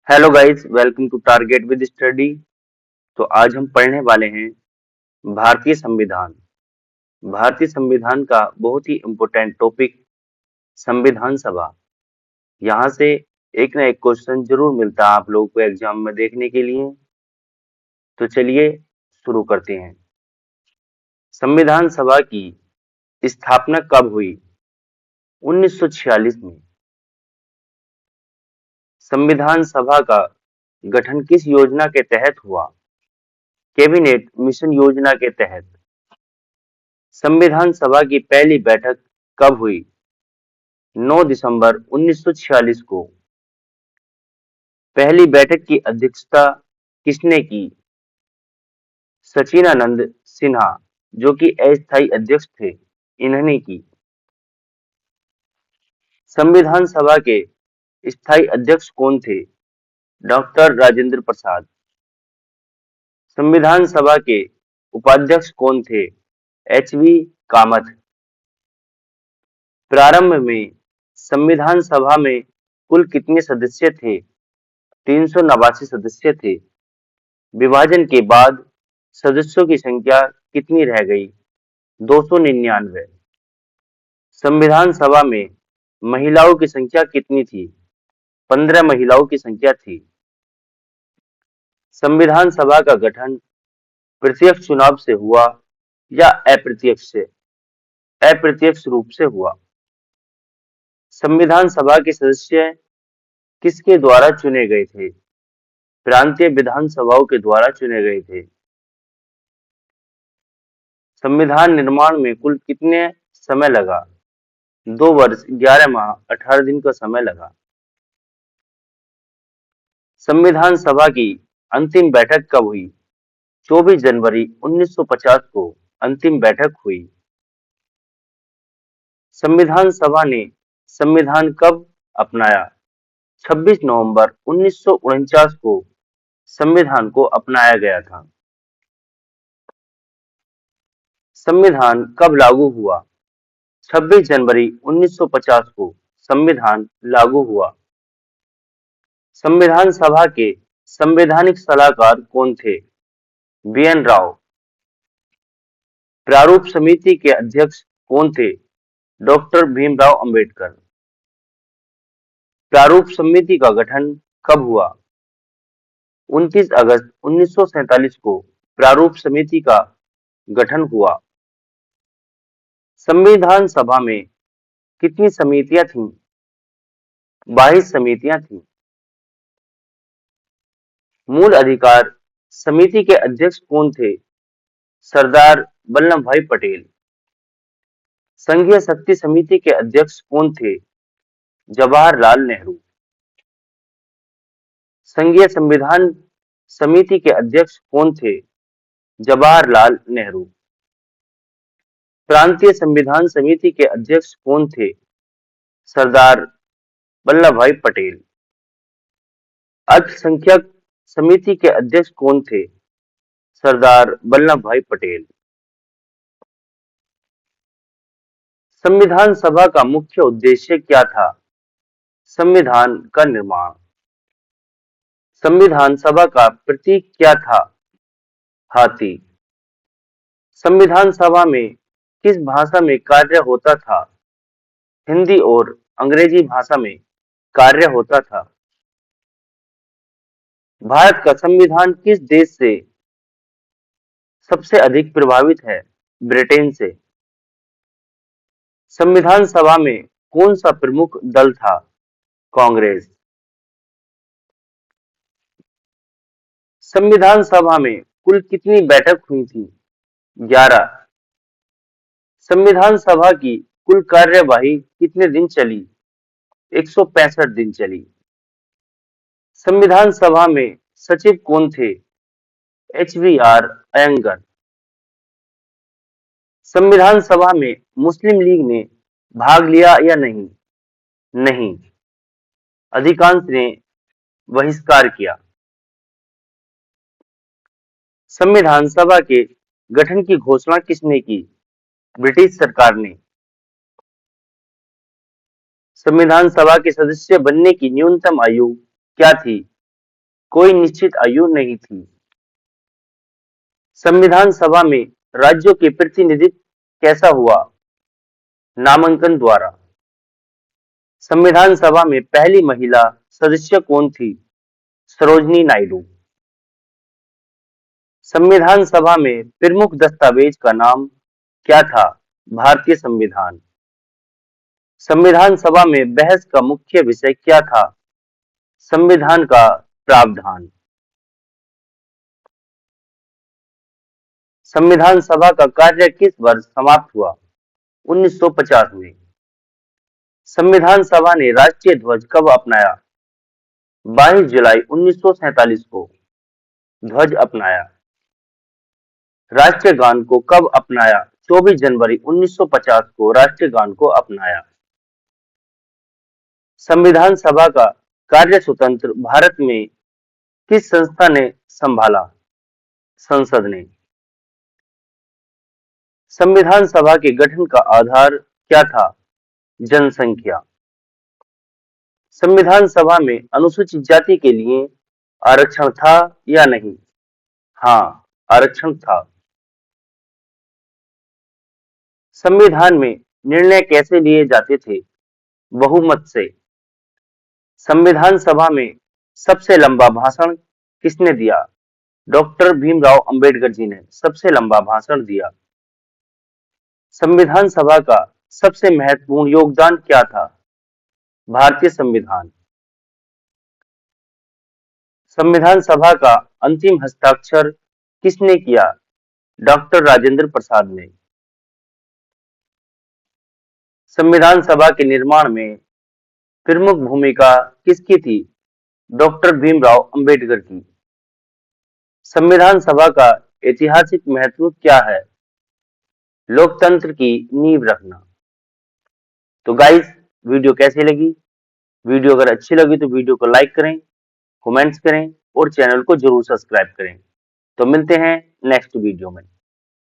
Hello guys, welcome to Target With Study. तो आज हम पढ़ने वाले हैं भारतीय संविधान। भारतीय संविधान का बहुत ही इम्पोर्टेंट टॉपिक संविधान सभा। यहाँ से एक ना एक क्वेश्चन जरूर मिलता है आप लोगों को एग्जाम में देखने के लिए। तो चलिए शुरू करते हैं। संविधान सभा की स्थापना कब हुई? 1946 में। संविधान सभा का गठन किस योजना के तहत हुआ? कैबिनेट मिशन योजना के तहत। संविधान सभा की पहली बैठक कब हुई? 9 दिसंबर 1946 को। पहली बैठक की अध्यक्षता किसने की? सचिदानंद सिन्हा, जो कि अस्थायी अध्यक्ष थे, इन्होंने की। संविधान सभा के स्थायी अध्यक्ष कौन थे? डॉक्टर राजेंद्र प्रसाद। संविधान सभा के उपाध्यक्ष कौन थे? एच.वी. कामथ। प्रारंभ में संविधान सभा में कुल कितने सदस्य थे? 389 सदस्य थे। विभाजन के बाद सदस्यों की संख्या कितनी रह गई? 299। संविधान सभा में महिलाओं की संख्या कितनी थी? 15 महिलाओं की संख्या थी। संविधान सभा का गठन प्रत्यक्ष चुनाव से हुआ या अप्रत्यक्ष रूप से हुआ? संविधान सभा के सदस्य किसके द्वारा चुने गए थे? प्रांतीय विधानसभाओं के द्वारा चुने गए थे। संविधान निर्माण में कुल कितने समय लगा? 2 वर्ष 11 माह 18 दिन का समय लगा। संविधान सभा की अंतिम बैठक कब हुई? 24 जनवरी 1950 को अंतिम बैठक हुई। संविधान सभा ने संविधान कब अपनाया? 26 नवंबर 1949 को संविधान को अपनाया गया था। संविधान कब लागू हुआ? 26 जनवरी 1950 को संविधान लागू हुआ। संविधान सभा के संवैधानिक सलाहकार कौन थे? बी.एन. राव। प्रारूप समिति के अध्यक्ष कौन थे? डॉक्टर भीमराव अंबेडकर। प्रारूप समिति का गठन कब हुआ? 29 अगस्त 1947 को प्रारूप समिति का गठन हुआ। संविधान सभा में कितनी समितियां थीं? 22 समितियां थीं। मूल अधिकार समिति के अध्यक्ष कौन थे? सरदार वल्लभ भाई पटेल। संघीय शक्ति समिति के अध्यक्ष कौन थे? जवाहरलाल नेहरू। संघीय संविधान समिति के अध्यक्ष कौन थे? जवाहरलाल नेहरू। प्रांतीय संविधान समिति के अध्यक्ष कौन थे? सरदार वल्लभ भाई पटेल। अल्पसंख्यक समिति के अध्यक्ष कौन थे? सरदार वल्लभ भाई पटेल। संविधान सभा का मुख्य उद्देश्य क्या था? संविधान का निर्माण। संविधान सभा का प्रतीक क्या था? हाथी। संविधान सभा में किस भाषा में कार्य होता था? हिंदी और अंग्रेजी भाषा में कार्य होता था। भारत का संविधान किस देश से सबसे अधिक प्रभावित है? ब्रिटेन से। संविधान सभा में कौन सा प्रमुख दल था? कांग्रेस। संविधान सभा में कुल कितनी बैठक हुई थी? 11। संविधान सभा की कुल कार्यवाही कितने दिन चली? 165 दिन चली। संविधान सभा में सचिव कौन थे? एच.वी.आर. अयंगर। संविधान सभा में मुस्लिम लीग ने भाग लिया या नहीं? नहीं, अधिकांश ने बहिष्कार किया। संविधान सभा के गठन की घोषणा किसने की? ब्रिटिश सरकार ने। संविधान सभा के सदस्य बनने की न्यूनतम आयु क्या थी? कोई निश्चित आयु नहीं थी। संविधान सभा में राज्यों के प्रतिनिधित्व कैसा हुआ? नामांकन द्वारा। संविधान सभा में पहली महिला सदस्य कौन थी? सरोजनी नायडू। संविधान सभा में प्रमुख दस्तावेज का नाम क्या था? भारतीय संविधान। संविधान सभा में बहस का मुख्य विषय क्या था? संविधान का प्रावधान। संविधान सभा का कार्य किस वर्ष समाप्त हुआ? 1950 में। संविधान सभा ने राष्ट्रीय ध्वज कब अपनाया? 22 जुलाई 1947 को ध्वज अपनाया। राष्ट्रीय गान को कब अपनाया? 24 जनवरी 1950 को राष्ट्रीय गान को अपनाया। संविधान सभा का कार्य स्वतंत्र भारत में किस संस्था ने संभाला? संसद ने। संविधान सभा के गठन का आधार क्या था? जनसंख्या। संविधान सभा में अनुसूचित जाति के लिए आरक्षण था या नहीं? हाँ, आरक्षण था। संविधान में निर्णय कैसे लिए जाते थे? बहुमत से। संविधान सभा में सबसे लंबा भाषण किसने दिया? डॉक्टर भीमराव अंबेडकर जी ने सबसे लंबा भाषण दिया। संविधान सभा का सबसे महत्वपूर्ण योगदान क्या था? भारतीय संविधान। संविधान सभा का अंतिम हस्ताक्षर किसने किया? डॉक्टर राजेंद्र प्रसाद ने। संविधान सभा के निर्माण में प्रमुख भूमिका किसकी थी? डॉक्टर भीमराव अंबेडकर की। संविधान सभा का ऐतिहासिक महत्व क्या है? लोकतंत्र की नींव रखना। तो गाइस, वीडियो कैसी लगी? वीडियो अगर अच्छी लगी तो वीडियो को लाइक करें, कमेंट्स करें और चैनल को जरूर सब्सक्राइब करें। तो मिलते हैं नेक्स्ट वीडियो में।